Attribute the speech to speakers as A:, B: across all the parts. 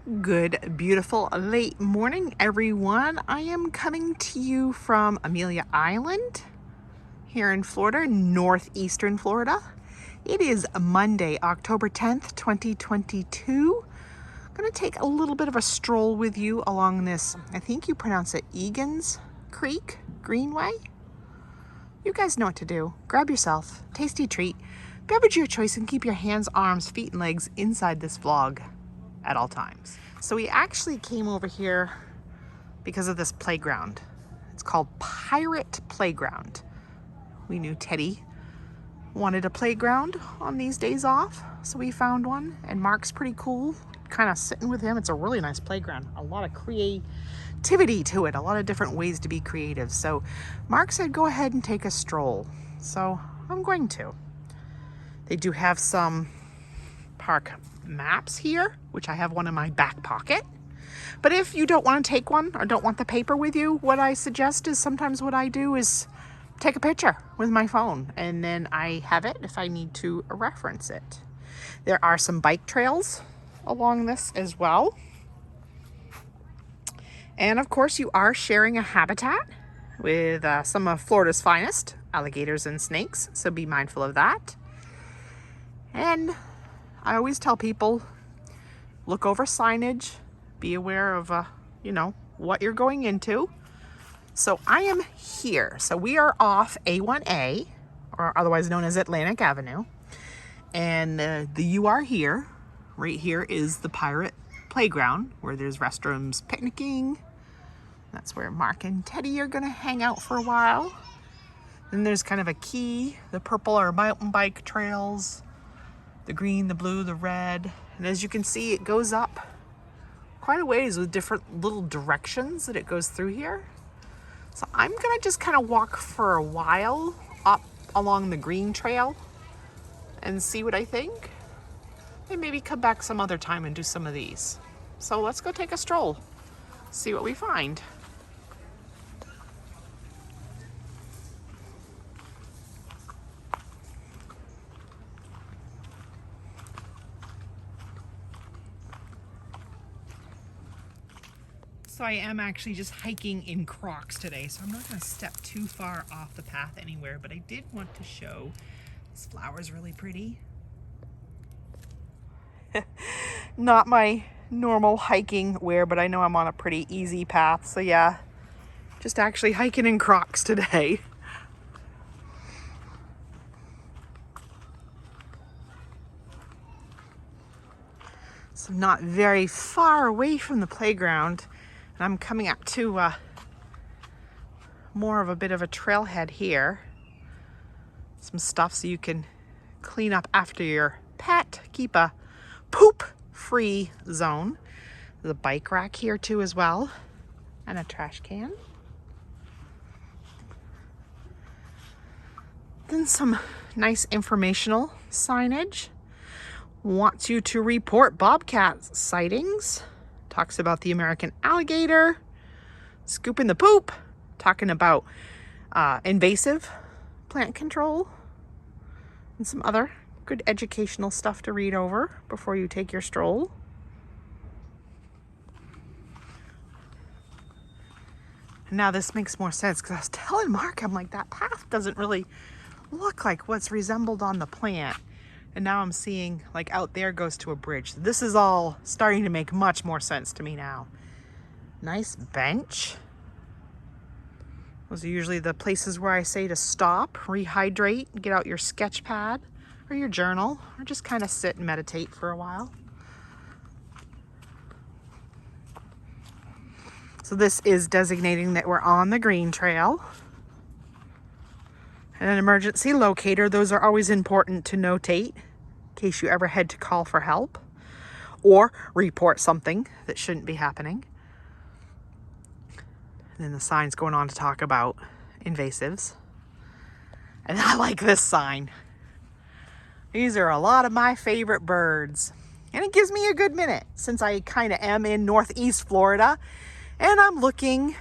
A: Good, beautiful, late morning, everyone. I am coming to you from Amelia Island here in Florida, northeastern Florida. It is Monday, October 10th, 2022. I'm going to take a little bit of a stroll with you along this, I think you pronounce it Egan's Creek, Greenway. You guys know what to do. Grab yourself a tasty treat, beverage your choice, and keep your hands, arms, feet, and legs inside this vlog at all times. So we actually came over here because of this playground. It's called Pirate Playground. We knew Teddy wanted a playground on these days off, so we found one, and Mark's pretty cool, kind of sitting with him. It's a really nice playground, a lot of creativity to it, a lot of different ways to be creative. So Mark said go ahead and take a stroll, so I'm going to. They do have some park maps here, which I have one in my back pocket. But if you don't want to take one or don't want the paper with you, what I suggest is sometimes what I do is take a picture with my phone, and then I have it if I need to reference it. There are some bike trails along this as well. And of course you are sharing a habitat with some of Florida's finest alligators and snakes, so be mindful of that. And I always tell people, look over signage, be aware of, what you're going into. So I am here. So we are off A1A, or otherwise known as Atlantic Avenue. And you are here. Right here is the Pirate Playground, where there's restrooms, picnicking. That's where Mark and Teddy are gonna hang out for a while. Then there's kind of a key, the purple are mountain bike trails, the green, the blue, the red. And as you can see, it goes up quite a ways with different little directions that it goes through here. So I'm gonna just kind of walk for a while up along the green trail and see what I think. And maybe come back some other time and do some of these. So let's go take a stroll, see what we find. So I am actually just hiking in Crocs today, so I'm not going to step too far off the path anywhere, but I did want to show this flower's really pretty. Not my normal hiking wear, but I know I'm on a pretty easy path, so yeah, just actually hiking in Crocs today. So not very far away from the playground. I'm coming up to more of a bit of a trailhead here. Some stuff so you can clean up after your pet, keep a poop-free zone. There's a bike rack here too as well, and a trash can. Then some nice informational signage. Wants you to report bobcat sightings. Talks about the American alligator, scooping the poop, talking about invasive plant control, and some other good educational stuff to read over before you take your stroll. And now this makes more sense because I was telling Mark, I'm like, that path doesn't really look like what's resembled on the plant. And now I'm seeing, like, out there goes to a bridge. This is all starting to make much more sense to me now. Nice bench. Those are usually the places where I say to stop, rehydrate, get out your sketch pad or your journal, or just kind of sit and meditate for a while. So this is designating that we're on the green trail. And an emergency locator, those are always important to notate in case you ever had to call for help or report something that shouldn't be happening. And then the sign's going on to talk about invasives. And I like this sign. These are a lot of my favorite birds. And it gives me a good minute since I kind of am in Northeast Florida and I'm looking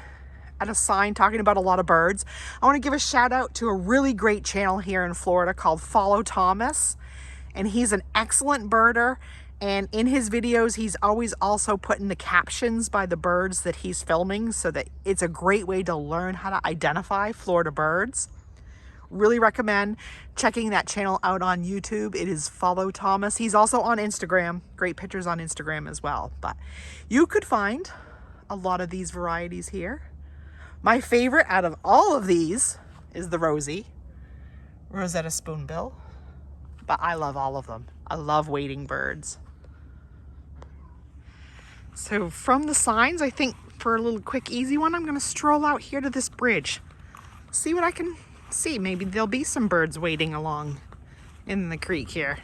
A: at a sign talking about a lot of birds. I want to give a shout out to a really great channel here in Florida called Follow Thomas. And he's an excellent birder And in his videos, he's always also putting the captions by the birds that he's filming, so that it's a great way to learn how to identify Florida birds. Really recommend checking that channel out on YouTube. It is Follow Thomas. He's also on Instagram. Great pictures on Instagram as well. But you could find a lot of these varieties here. My favorite out of all of these is the Rosetta Spoonbill. But I love all of them. I love wading birds. So from the signs, I think for a little quick, easy one, I'm going to stroll out here to this bridge. See what I can see. Maybe there'll be some birds wading along in the creek here.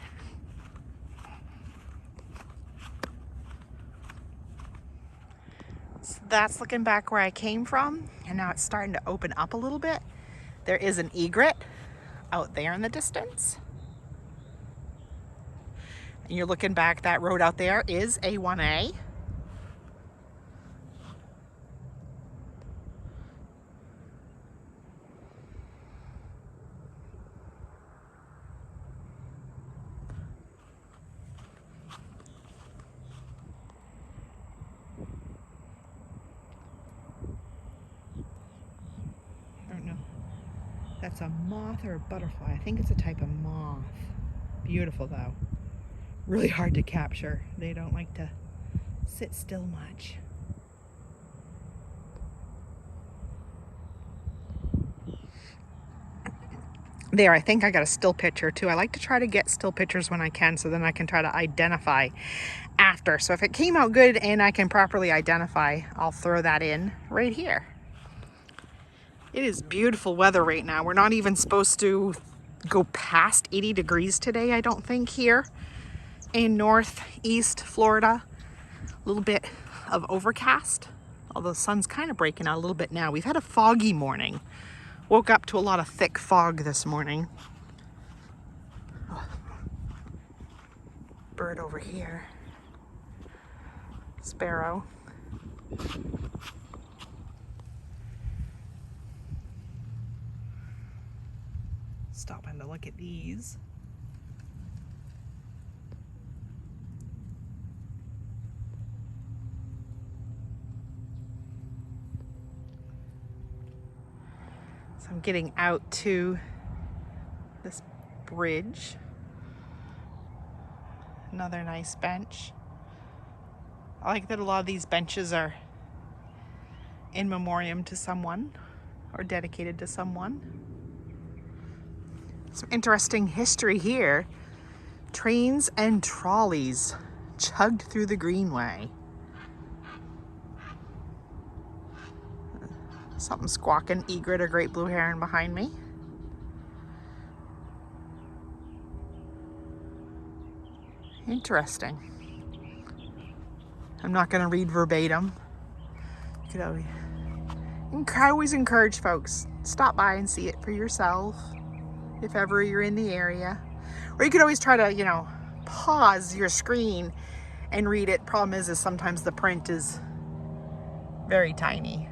A: So that's looking back where I came from, and now it's starting to open up a little bit. There is an egret out there in the distance. And you're looking back, that road out there is A1A. That's a moth or a butterfly. I think it's a type of moth. Beautiful though. Really hard to capture. They don't like to sit still much. There, I think I got a still picture too. I like to try to get still pictures when I can, so then I can try to identify after. So if it came out good and I can properly identify, I'll throw that in right here. It is beautiful weather right now. We're not even supposed to go past 80 degrees today, I don't think, here in northeast Florida. A little bit of overcast, although the sun's kind of breaking out a little bit now. We've had a foggy morning. Woke up to a lot of thick fog this morning. Oh. Bird over here. Sparrow. Stopping to look at these. So I'm getting out to this bridge. Another nice bench. I like that a lot of these benches are in memoriam to someone or dedicated to someone. Some interesting history here. Trains and trolleys chugged through the Greenway. Something squawking, egret or great blue heron behind me. Interesting. I'm not going to read verbatim. You could always encourage folks, stop by and see it for yourself if ever you're in the area. Or you could always try to, pause your screen and read it. Problem is sometimes the print is very tiny.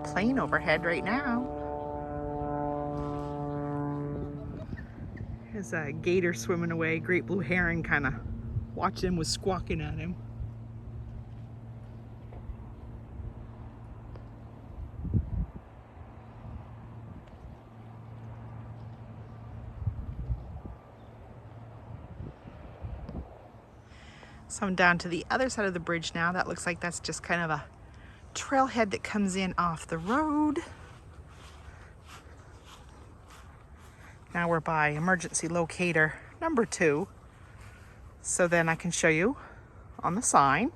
A: Plane overhead right now. There's a gator swimming away. Great blue heron kind of watching him, was squawking at him. So I'm down to the other side of the bridge now. That looks like that's just kind of a trailhead that comes in off the road. Now we're by emergency locator number 2. So then I can show you on the sign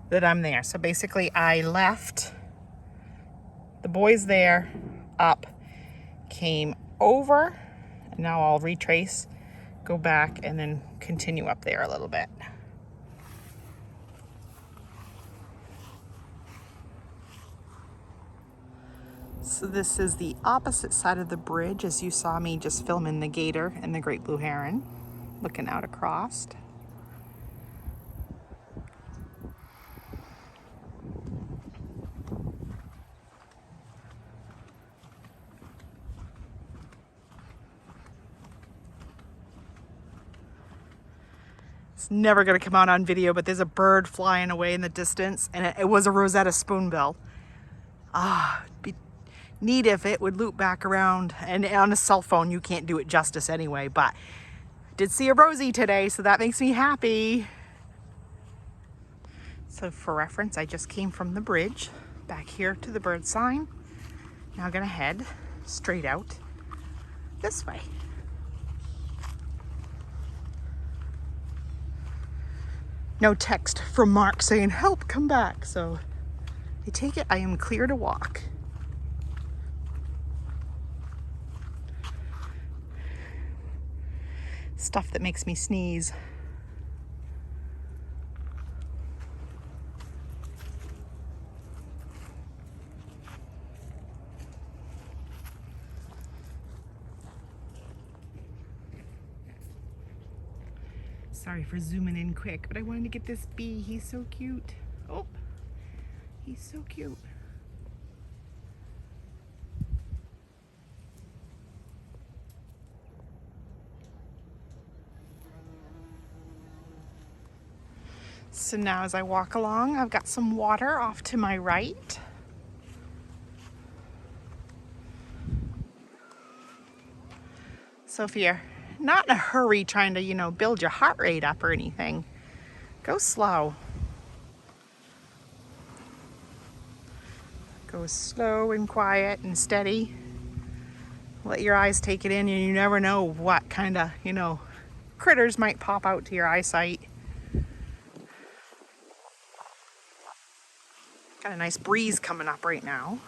A: that I'm there. So basically I left the boys there, up, came over, and now I'll retrace, go back, and then continue up there a little bit. So this is the opposite side of the bridge, as you saw me just filming the gator and the great blue heron. looking out across. It's never going to come out on video, but there's a bird flying away in the distance, and it was a Rosetta spoonbill. It'd be neat if it would loop back around, and on a cell phone you can't do it justice anyway, but I did see a Rosie today, so that makes me happy. So for reference, I just came from the bridge back here to the bird sign. Now I'm gonna head straight out this way. No text from Mark saying, help, come back. So I take it I am clear to walk. Stuff that makes me sneeze. Sorry for zooming in quick, but I wanted to get this bee. He's so cute. Oh, he's so cute. So now as I walk along, I've got some water off to my right. So if you're not in a hurry trying to, build your heart rate up or anything, go slow. Go slow and quiet and steady. Let your eyes take it in, and you never know what kind of, critters might pop out to your eyesight. Got a nice breeze coming up right now.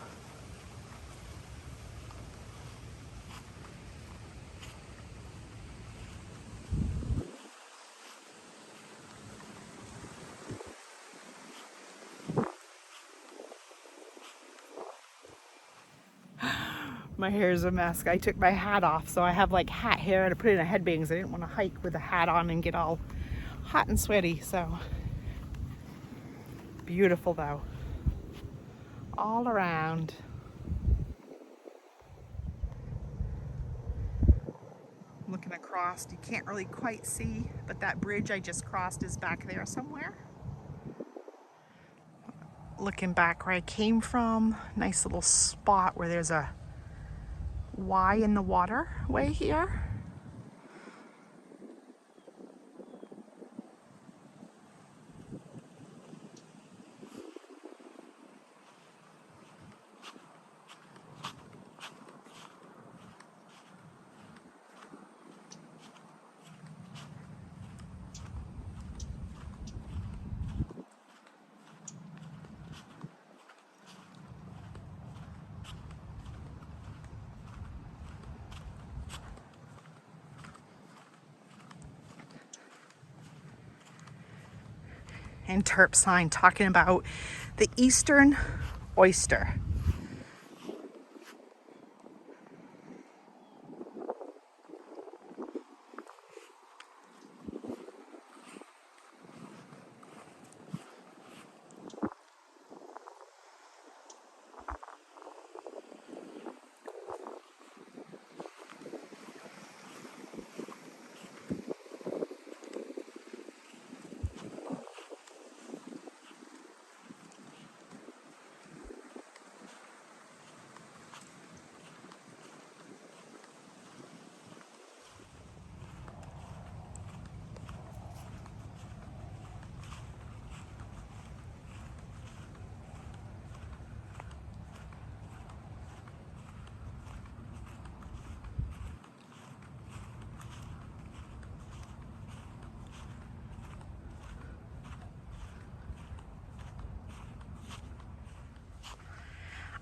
A: My hair is a mess. I took my hat off, so I have like hat hair, and I put it in a headband because I didn't want to hike with a hat on and get all hot and sweaty. So beautiful though, all around. Looking across, you can't really quite see, but that bridge I just crossed is back there somewhere. Looking back where I came from, nice little spot where there's a Y in the waterway here. And Terp sign talking about the eastern oyster.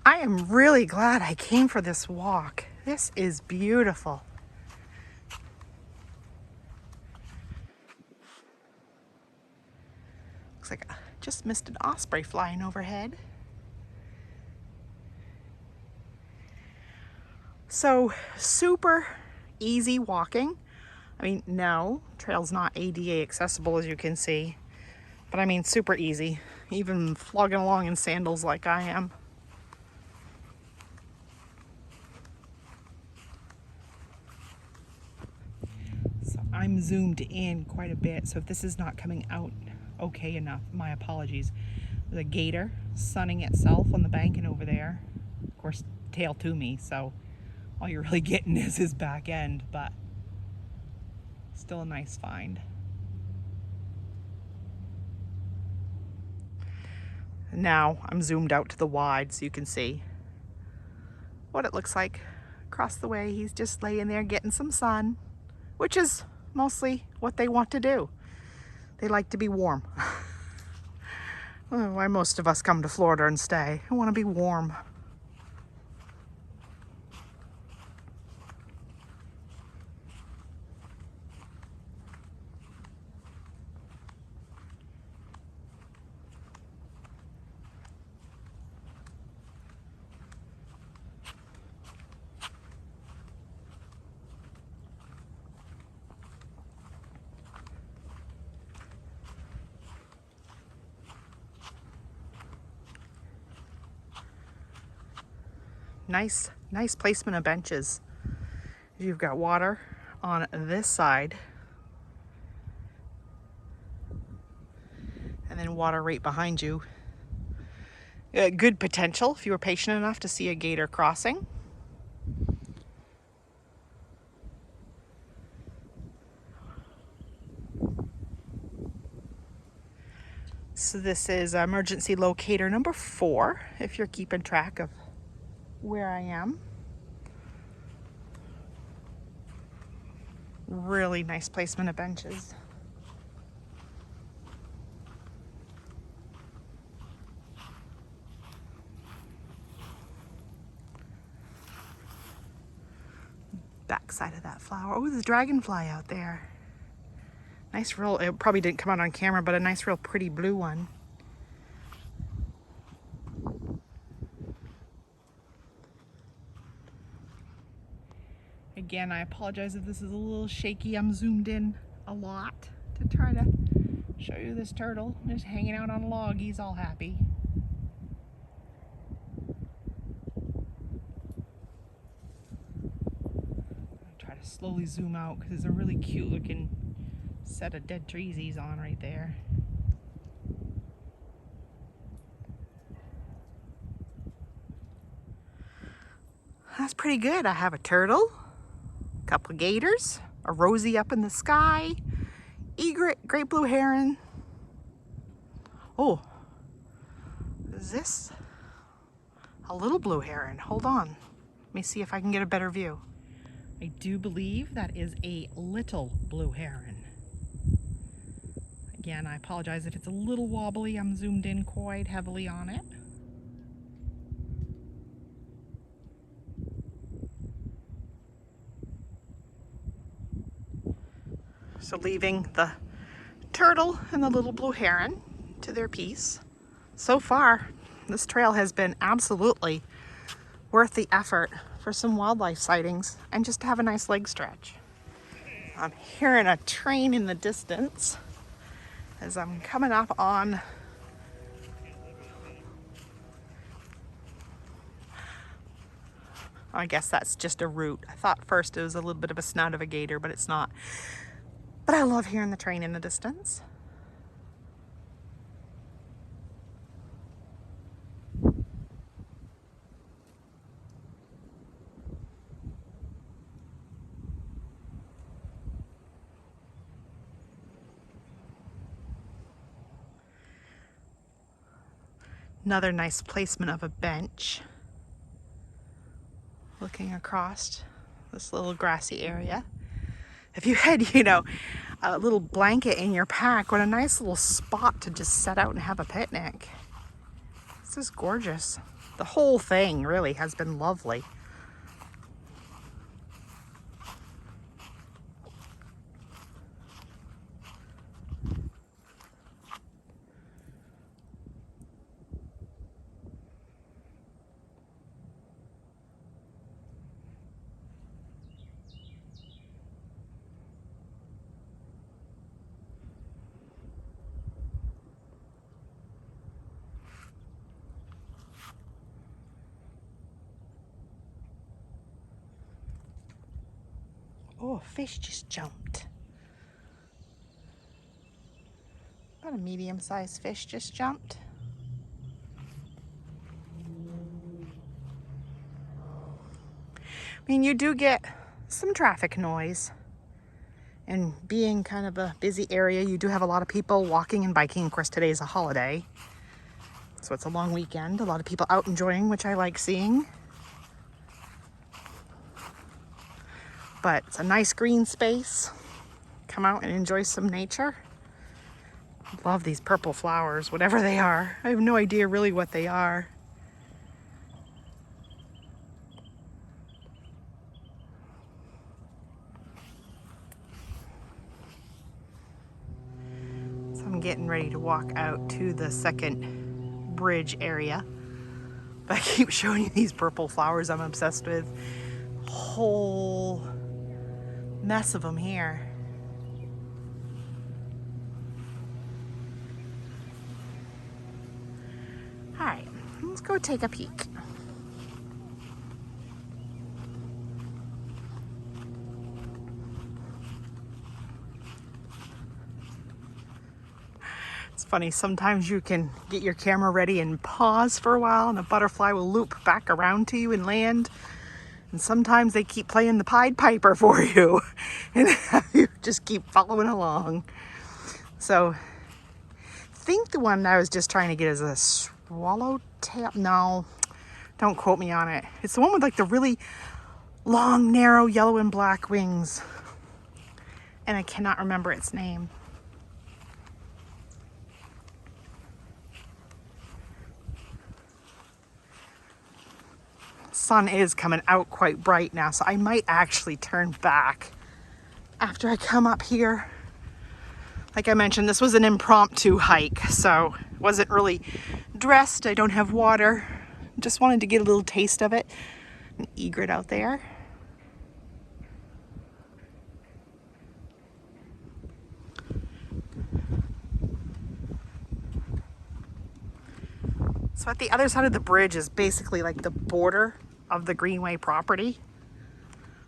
A: I am really glad I came for this walk. This is beautiful. Looks like I just missed an osprey flying overhead. So super easy walking. I mean, no, trail's not ADA accessible, as you can see, but I mean, super easy, even flogging along in sandals like I am. So I'm zoomed in quite a bit, so if this is not coming out okay enough, my apologies. There's a gator sunning itself on the banking over there. Of course, tail to me, so all you're really getting is his back end, but still a nice find. Now I'm zoomed out to the wide so you can see what it looks like across the way. He's just laying there getting some sun, which is mostly what they want to do. They like to be warm. Why most of us come to Florida and stay. I want to be warm. Nice placement of benches. You've got water on this side, and then water right behind you. Good potential if you were patient enough to see a gator crossing. So this is emergency locator number 4, if you're keeping track of where I am. Really nice placement of benches. Back side of that flower. Oh, there's a dragonfly out there. Nice real, it probably didn't come out on camera, but a nice real pretty blue one. Again, I apologize if this is a little shaky. I'm zoomed in a lot to try to show you this turtle just hanging out on a log. He's all happy. I'll try to slowly zoom out because it's a really cute looking set of dead trees he's on right there. That's pretty good. I have a turtle, a couple of gators, a rosy up in the sky, egret, great blue heron. Oh, is this a little blue heron? Hold on. Let me see if I can get a better view. I do believe that is a little blue heron. Again, I apologize if it's a little wobbly. I'm zoomed in quite heavily on it. So leaving the turtle and the little blue heron to their peace. So far, this trail has been absolutely worth the effort for some wildlife sightings and just to have a nice leg stretch. I'm hearing a train in the distance as I'm coming up on I guess that's just a route. I thought first it was a little bit of a snout of a gator, but it's not. But I love hearing the train in the distance. Another nice placement of a bench. Looking across this little grassy area. If you had, you know, a little blanket in your pack, what a nice little spot to just set out and have a picnic. This is gorgeous. The whole thing really has been lovely. Oh, a fish just jumped. About a medium-sized fish just jumped. I mean, you do get some traffic noise. And being kind of a busy area, you do have a lot of people walking and biking. Of course, today is a holiday, so it's a long weekend. A lot of people out enjoying, which I like seeing. But it's a nice green space. Come out and enjoy some nature. Love these purple flowers, whatever they are. I have no idea really what they are. So I'm getting ready to walk out to the second bridge area. But I keep showing you these purple flowers I'm obsessed with. Whole mess of them here. All right, let's go take a peek. It's funny, sometimes you can get your camera ready and pause for a while and a butterfly will loop back around to you and land. And sometimes they keep playing the Pied Piper for you and you just keep following along. So I think the one I was just trying to get is a swallowtail. No, don't quote me on it. It's the one with like the really long, narrow yellow and black wings. And I cannot remember its name. Sun is coming out quite bright now, so I might actually turn back after I come up here. Like I mentioned, this was an impromptu hike, so wasn't really dressed. I don't have water. Just wanted to get a little taste of it. An egret out there. So at the other side of the bridge is basically like the border of the Greenway property,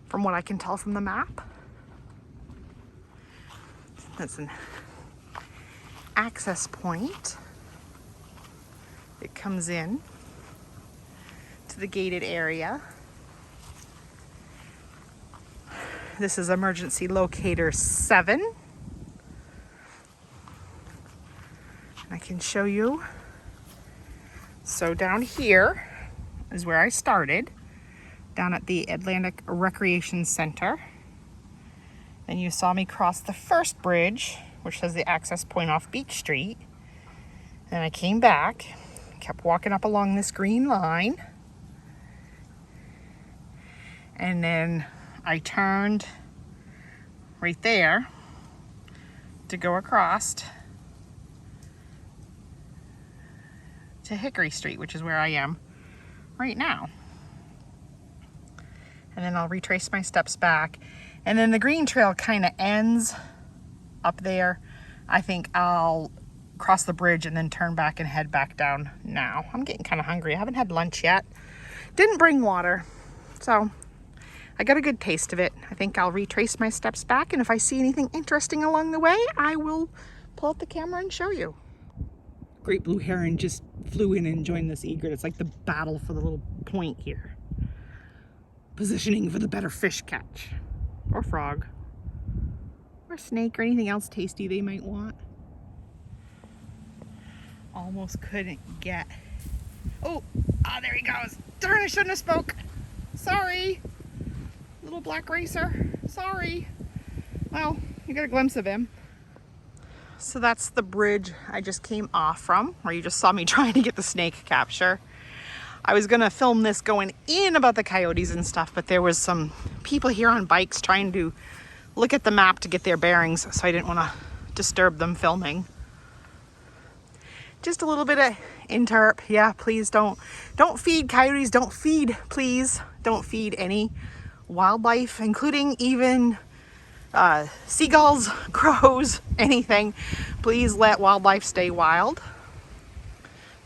A: from what I can tell from the map. That's an access point that comes in to the gated area. This is emergency locator 7. I can show you. So down here is where I started, down at the Atlantic Recreation Center. Then you saw me cross the first bridge, which has the access point off Beach Street. And I came back, kept walking up along this green line. And then I turned right there to go across to Hickory Street, which is where I am right now. And then I'll retrace my steps back. And then the green trail kind of ends up there. I think I'll cross the bridge and then turn back and head back down now. I'm getting kind of hungry. I haven't had lunch yet. Didn't bring water. So I got a good taste of it. I think I'll retrace my steps back, and if I see anything interesting along the way, I will pull out the camera and show you. Great blue heron just flew in and joined this egret. It's like the battle for the little point here. Positioning for the better fish catch. Or frog. Or snake or anything else tasty they might want. Almost couldn't get... Oh! Ah, there he goes! Darn, I shouldn't have spoke! Sorry! Little black racer. Sorry! Well, you got a glimpse of him. So that's the bridge I just came off from, where you just saw me trying to get the snake capture. I was gonna film this going in about the coyotes and stuff, but there was some people here on bikes trying to look at the map to get their bearings, so I didn't want to disturb them filming. Just a little bit of interp. Yeah, please don't feed coyotes. Please don't feed any wildlife, including even seagulls, crows, anything. Please let wildlife stay wild.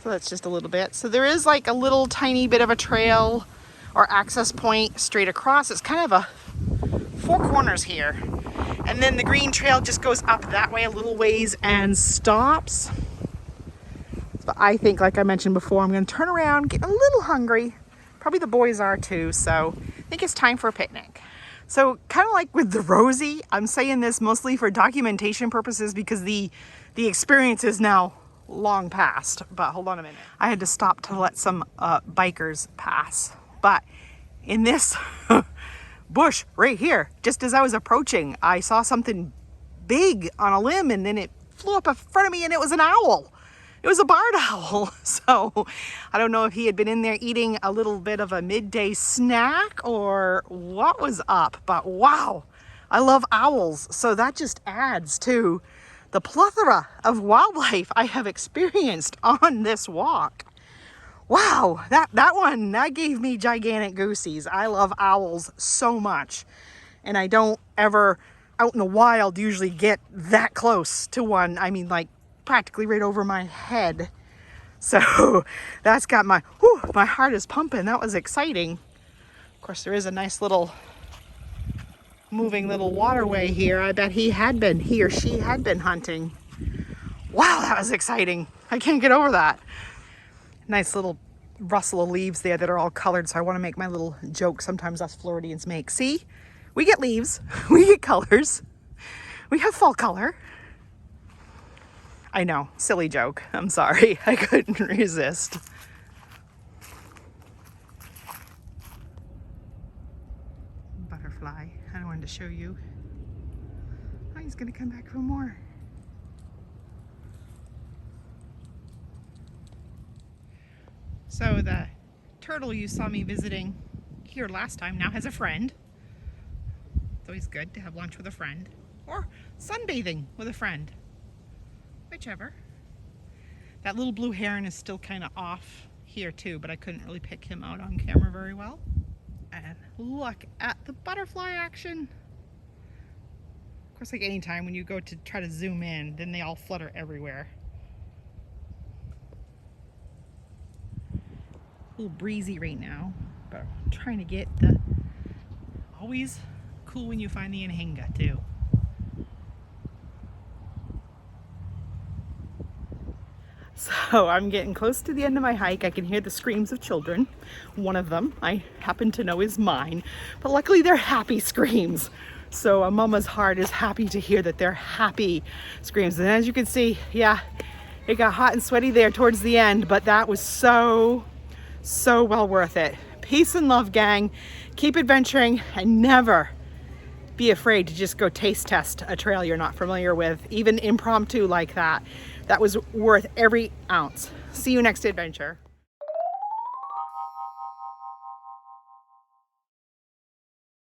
A: So that's just a little bit. So there is like a little tiny bit of a trail or access point straight across. It's kind of a 4 corners here. And then the green trail just goes up that way a little ways and stops. But I think, like I mentioned before, I'm going to turn around, get a little hungry. Probably the boys are too, so I think it's time for a picnic. So kind of like with the Rosie, I'm saying this mostly for documentation purposes because the experience is now long past. But hold on a minute. I had to stop to let some bikers pass. But in this bush right here, just as I was approaching, I saw something big on a limb and then it flew up in front of me and it was an owl. It was a barred owl. So I don't know if he had been in there eating a little bit of a midday snack or what was up, but wow, I love owls. So that just adds to the plethora of wildlife I have experienced on this walk. Wow, that gave me gigantic goosies. I love owls so much. And I don't ever out in the wild usually get that close to one. I mean, like practically right over my head. So that's got my heart is pumping. That was exciting. Of course, there is a nice little moving little waterway here. I bet he or she had been hunting. Wow, that was exciting. I can't get over that. Nice little rustle of leaves there that are all colored. So I want to make my little joke sometimes us Floridians make. See, we get leaves, we get colors, we have fall color. I know, silly joke. I'm sorry, I couldn't resist. Butterfly, I wanted to show you. Oh, he's gonna come back for more. So the turtle you saw me visiting here last time now has a friend. It's always good to have lunch with a friend or sunbathing with a friend. Whichever. That little blue heron is still kind of off here too, but I couldn't really pick him out on camera very well. And look at the butterfly action. Of course, like anytime when you go to try to zoom in, then they all flutter everywhere. A little breezy right now, but I'm trying to get the, always cool when you find the anhinga too. So I'm getting close to the end of my hike. I can hear the screams of children. One of them I happen to know is mine, but luckily they're happy screams. So a mama's heart is happy to hear that they're happy screams. And as you can see, yeah, it got hot and sweaty there towards the end, but that was so well worth it. Peace and love, gang. Keep adventuring and never be afraid to just go taste test a trail you're not familiar with, even impromptu like that. That was worth every ounce. See you next adventure.